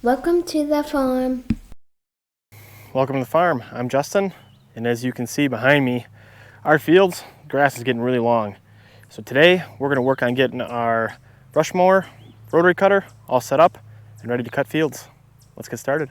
Welcome to the farm. Welcome to the farm. I'm Justin, and as you can see behind me, our fields, grass is getting really long. So today we're going to work on getting our brush mower, rotary cutter all set up and ready to cut fields. Let's get started.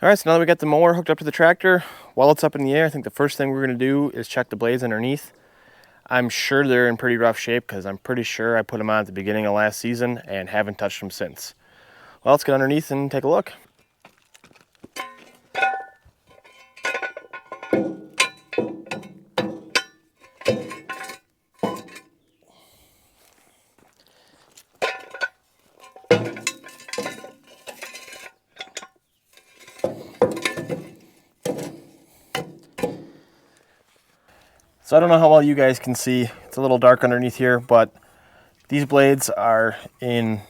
All right, so now that we got the mower hooked up to the tractor, while it's up in the air, I think the first thing we're gonna do is check the blades underneath. I'm sure they're in pretty rough shape because I'm pretty sure I put them on at the beginning of last season and haven't touched them since. Well, let's get underneath and take a look. So I don't know how well you guys can see. It's a little dark underneath here, but these blades are in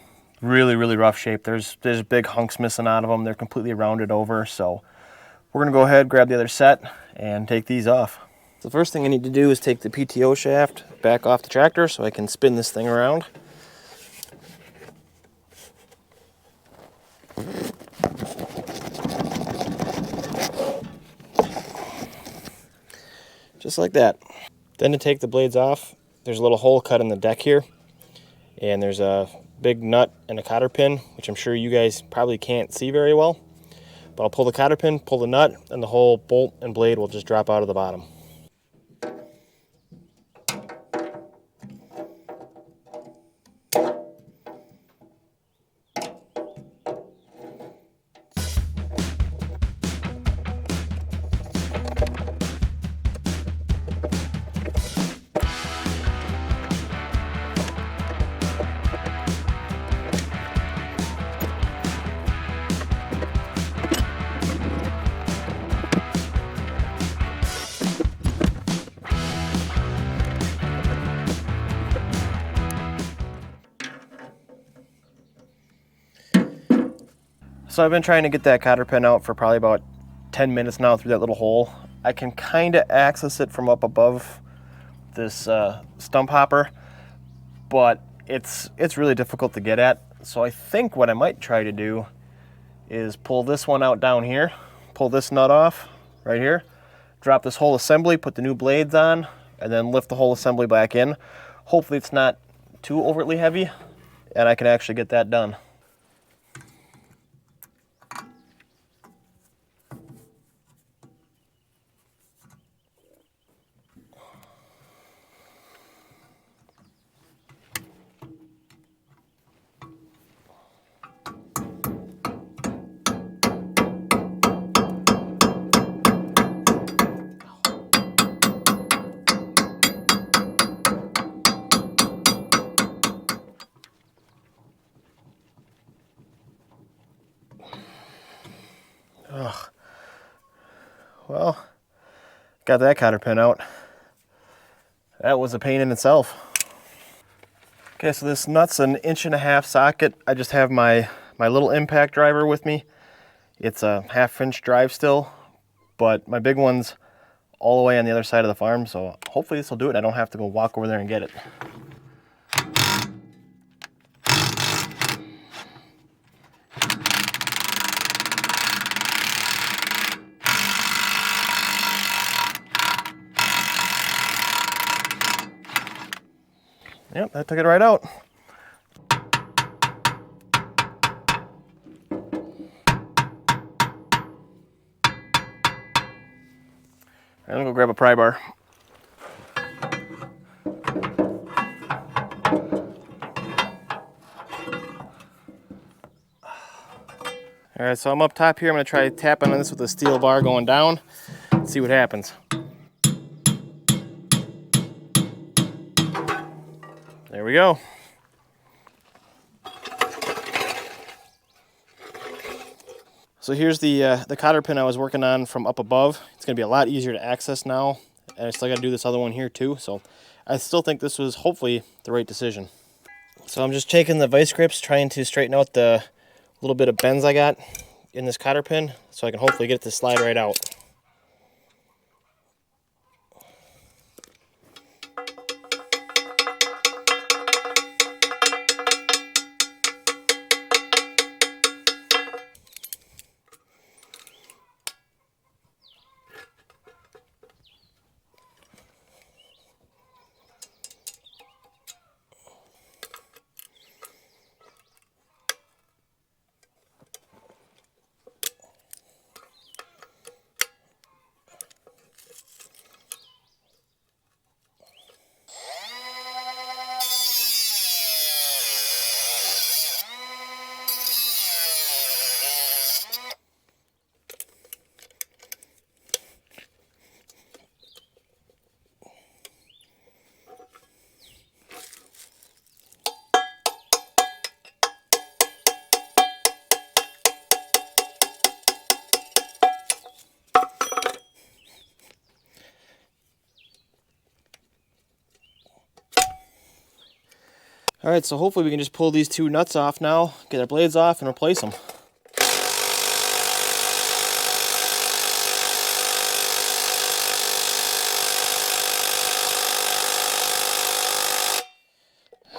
really, really rough shape. There's big hunks missing out of them. They're completely rounded over. So we're gonna go ahead, grab the other set, and take these off. So the first thing I need to do is take the PTO shaft back off the tractor so I can spin this thing around. Just like that. Then to take the blades off, there's a little hole cut in the deck here, and there's a big nut and a cotter pin, which I'm sure you guys probably can't see very well. But I'll pull the cotter pin, pull the nut, and the whole bolt and blade will just drop out of the bottom. So I've been trying to get that cotter pin out for probably about 10 minutes now through that little hole. I can kind of access it from up above this stump hopper, but it's really difficult to get at. So I think what I might try to do is pull this one out down here, pull this nut off right here, drop this whole assembly, put the new blades on, and then lift the whole assembly back in. Hopefully it's not too overtly heavy and I can actually get that done. Ugh. Well, got that cotter pin out. That was a pain in itself. Okay, so this nut's an 1.5 inch socket. I just have my little impact driver with me. It's a 1/2 inch drive still, but my big one's all the way on the other side of the farm, so hopefully this will do it. I don't have to go walk over there and get it. Yep, that took it right out. I'm gonna go grab a pry bar. All right, so I'm up top here. I'm gonna try tapping on this with a steel bar going down. See what happens. There we go. So here's the cotter pin I was working on from up above. It's gonna be a lot easier to access now and I still got to do this other one here too. So I still think this was hopefully the right decision. So I'm just taking the vice grips, trying to straighten out the little bit of bends I got in this cotter pin so I can hopefully get it to slide right out. All right, so hopefully we can just pull these two nuts off now, get our blades off, and replace them.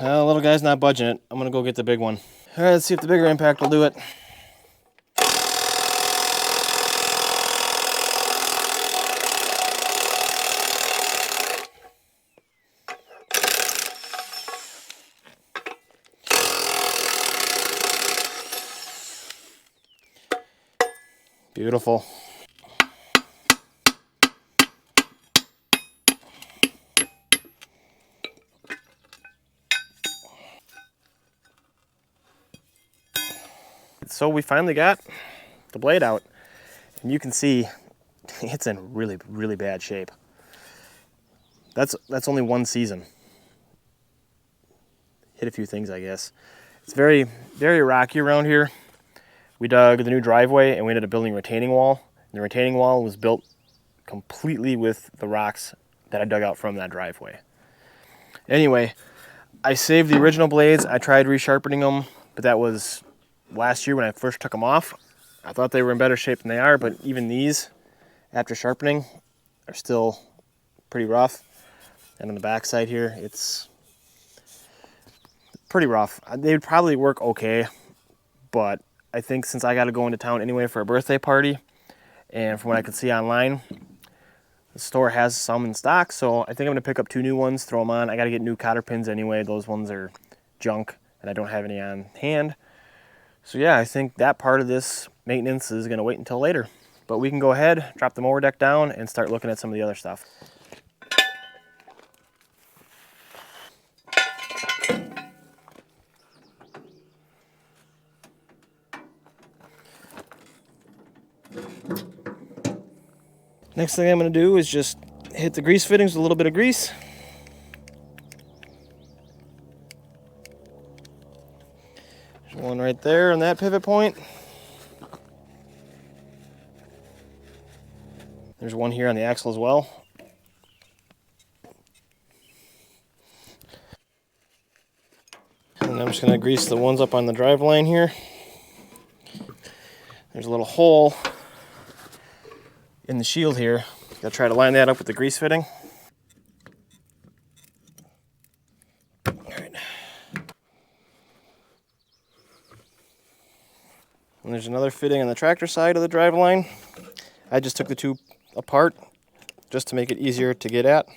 Well, little guy's not budging it. I'm gonna go get the big one. All right, let's see if the bigger impact will do it. Beautiful. So we finally got the blade out, and you can see it's in really, really bad shape. That's only one season. Hit a few things, I guess. It's very, very rocky around here. We dug the new driveway and we ended up building a retaining wall. The retaining wall was built completely with the rocks that I dug out from that driveway. Anyway, I saved the original blades. I tried resharpening them, but that was last year when I first took them off. I thought they were in better shape than they are, but even these, after sharpening, are still pretty rough. And on the back side here, it's pretty rough. They would probably work okay, but I think since I got to go into town anyway for a birthday party, and from what I could see online, the store has some in stock, so I think I'm going to pick up 2 new ones, throw them on. I got to get new cotter pins anyway. Those ones are junk, and I don't have any on hand. So yeah, I think that part of this maintenance is going to wait until later. But we can go ahead, drop the mower deck down, and start looking at some of the other stuff. Next thing I'm going to do is just hit the grease fittings with a little bit of grease. There's one right there on that pivot point. There's one here on the axle as well. And I'm just going to grease the ones up on the drive line here. There's a little hole in the shield here. Gotta try to line that up with the grease fitting. All right. And there's another fitting on the tractor side of the drive line. I just took the two apart just to make it easier to get at.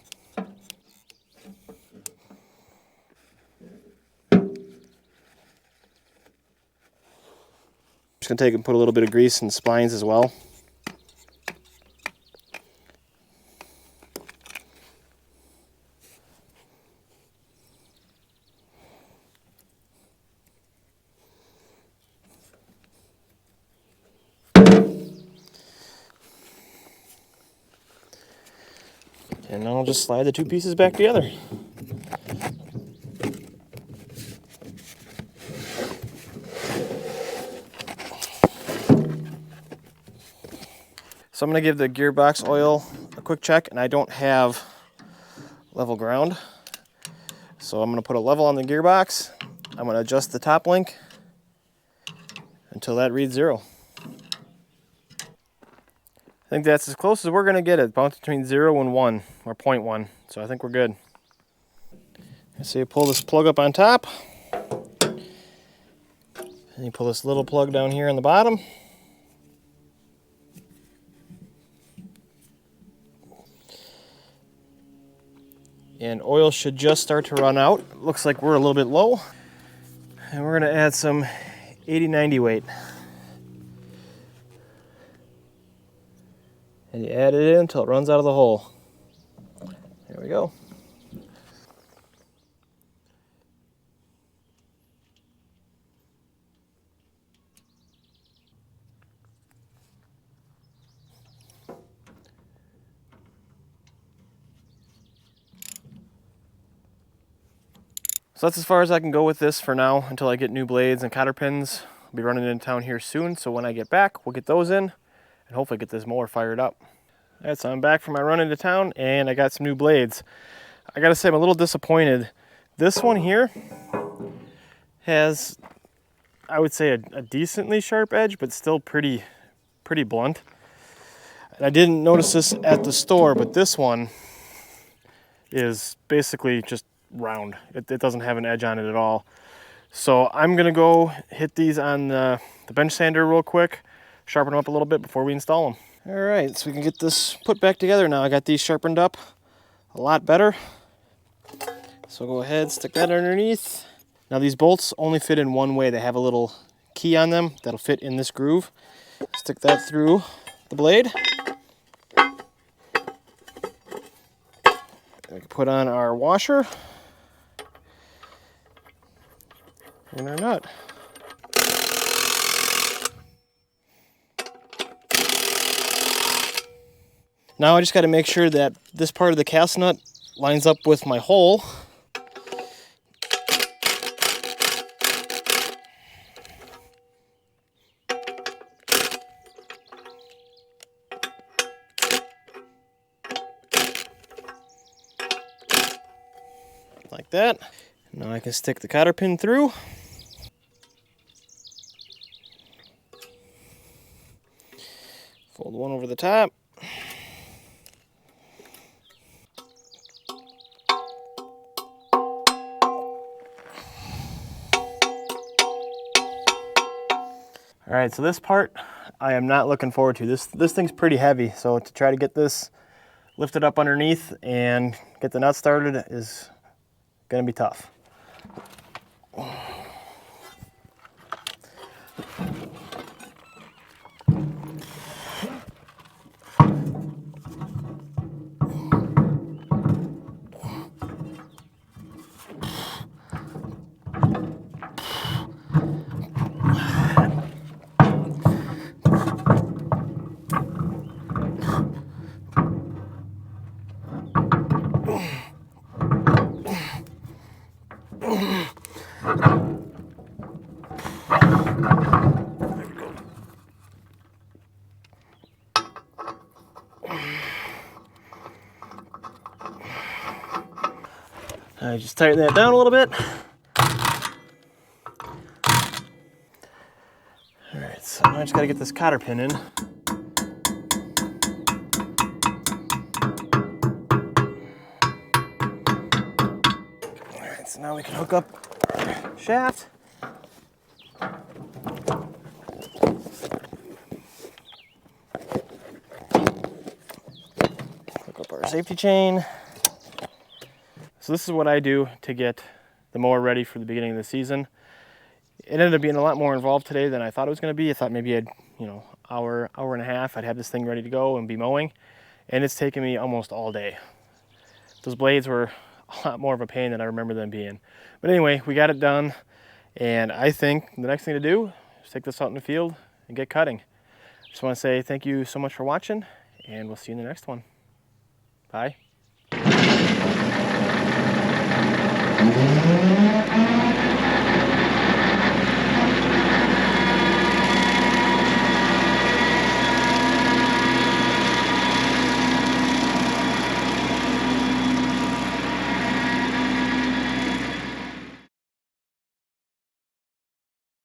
Just gonna take and put a little bit of grease in the spines as well. And then I'll just slide the two pieces back together. So I'm going to give the gearbox oil a quick check, and I don't have level ground. So I'm going to put a level on the gearbox. I'm going to adjust the top link until that reads 0. I think that's as close as we're going to get it. Bounce between 0 and 1, or 0.1. So I think we're good. So you pull this plug up on top. And you pull this little plug down here on the bottom. And oil should just start to run out. Looks like we're a little bit low. And we're going to add some 80-90 weight. And you add it in until it runs out of the hole. There we go. So that's as far as I can go with this for now until I get new blades and cotter pins. I'll be running into town here soon, so when I get back, we'll get those in and hopefully get this mower fired up. All right, so I'm back from my run into town and I got some new blades. I gotta say I'm a little disappointed. This one here has, I would say, a decently sharp edge, but still pretty blunt. And I didn't notice this at the store, but this one is basically just round. It doesn't have an edge on it at all. So I'm gonna go hit these on the bench sander real quick, sharpen them up a little bit before we install them. All right, so we can get this put back together now. I got these sharpened up a lot better. So go ahead, stick that underneath. Now these bolts only fit in one way. They have a little key on them that'll fit in this groove. Stick that through the blade. We can put on our washer and our nut. Now I just got to make sure that this part of the cast nut lines up with my hole. Like that. Now I can stick the cotter pin through. Fold one over the top. All right, so this part I am not looking forward to. This thing's pretty heavy, so to try to get this lifted up underneath and get the nut started is gonna be tough. I just tighten that down a little bit. All right, so now I just gotta get this cotter pin in. All right, so now we can hook up our shaft. Hook up our safety chain. So this is what I do to get the mower ready for the beginning of the season. It ended up being a lot more involved today than I thought it was going to be. I thought maybe I'd, hour and a half, I'd have this thing ready to go and be mowing. And it's taken me almost all day. Those blades were a lot more of a pain than I remember them being. But anyway, we got it done. And I think the next thing to do is take this out in the field and get cutting. Just want to say thank you so much for watching, and we'll see you in the next one. Bye.